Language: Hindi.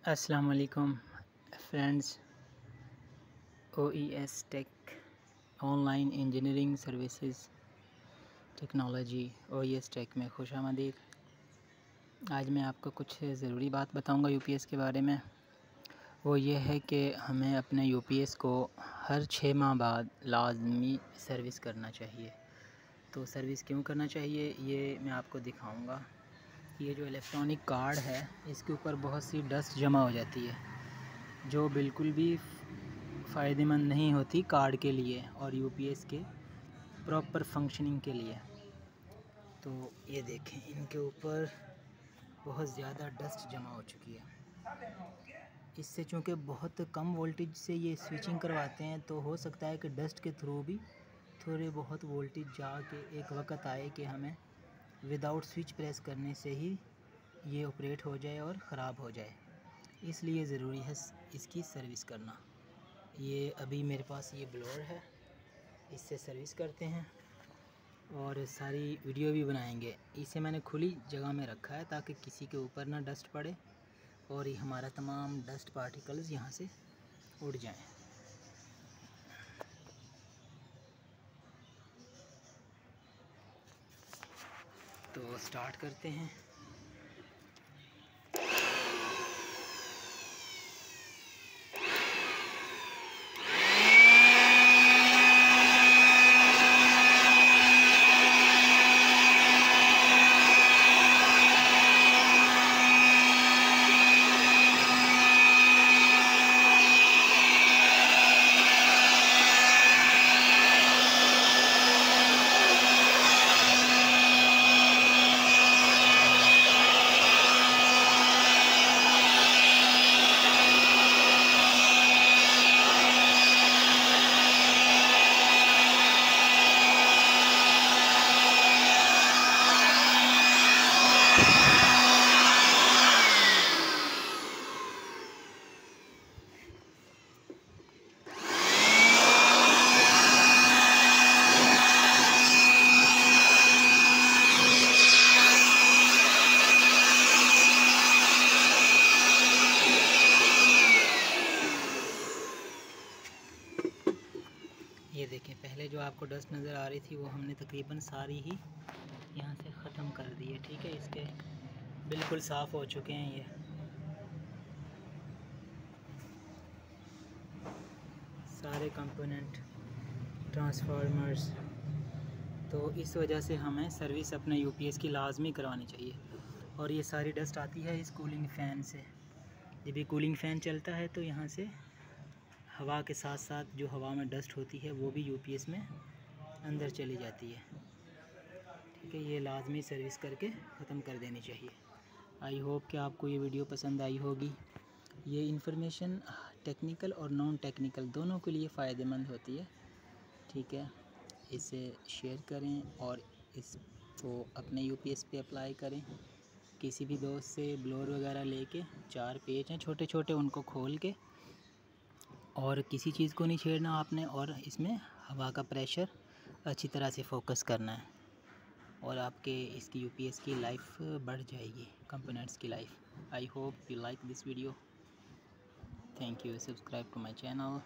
अस्सलाम वालेकुम friends. OES tech online engineering services technology OES tech में खुश आमदीद। आज मैं आपको कुछ ज़रूरी बात बताऊंगा यूपीएस के बारे में। वो ये है कि हमें अपने यूपीएस को हर 6 माह बाद लाजमी सर्विस करना चाहिए। तो सर्विस क्यों करना चाहिए ये मैं आपको दिखाऊंगा। ये जो इलेक्ट्रॉनिक कार्ड है इसके ऊपर बहुत सी डस्ट जमा हो जाती है जो बिल्कुल भी फ़ायदेमंद नहीं होती कार्ड के लिए और यूपीएस के प्रॉपर फंक्शनिंग के लिए। तो ये देखें, इनके ऊपर बहुत ज़्यादा डस्ट जमा हो चुकी है। इससे चूँकि बहुत कम वोल्टेज से ये स्विचिंग करवाते हैं तो हो सकता है कि डस्ट के थ्रू भी थोड़े बहुत वोल्टेज जाके एक वक्त आए कि हमें विदाउट स्विच प्रेस करने से ही ये ऑपरेट हो जाए और ख़राब हो जाए। इसलिए ज़रूरी है इसकी सर्विस करना। ये अभी मेरे पास ये ब्लोअर है, इससे सर्विस करते हैं और सारी वीडियो भी बनाएंगे। इसे मैंने खुली जगह में रखा है ताकि किसी के ऊपर ना डस्ट पड़े और ये हमारा तमाम डस्ट पार्टिकल्स यहाँ से उड़ जाएं। तो स्टार्ट करते हैं। ये देखें, पहले जो आपको डस्ट नज़र आ रही थी वो हमने तकरीबन सारी ही यहाँ से ख़त्म कर दी है। ठीक है, इसके बिल्कुल साफ़ हो चुके हैं ये सारे कंपोनेंट, ट्रांसफार्मर्स। तो इस वजह से हमें सर्विस अपने यूपीएस की लाजमी करवानी चाहिए। और ये सारी डस्ट आती है इस कूलिंग फ़ैन से। जब ये कूलिंग फ़ैन चलता है तो यहाँ से हवा के साथ साथ जो हवा में डस्ट होती है वो भी यूपीएस में अंदर चली जाती है। ठीक है, ये लाजमी सर्विस करके ख़त्म कर देनी चाहिए। आई होप कि आपको ये वीडियो पसंद आई होगी। ये इन्फॉर्मेशन टेक्निकल और नॉन टेक्निकल दोनों के लिए फ़ायदेमंद होती है। ठीक है, इसे शेयर करें और इसको अपने यूपीएस पे अप्लाई करें। किसी भी दोस्त से ब्लोअर वगैरह लेके 4 पेच हैं छोटे छोटे, उनको खोल के और किसी चीज़ को नहीं छेड़ना आपने, और इसमें हवा का प्रेशर अच्छी तरह से फोकस करना है और आपके इसकी यूपीएस की लाइफ बढ़ जाएगी, कंपोनेंट्स की life. I hope you like this video. Thank you. Subscribe to my channel.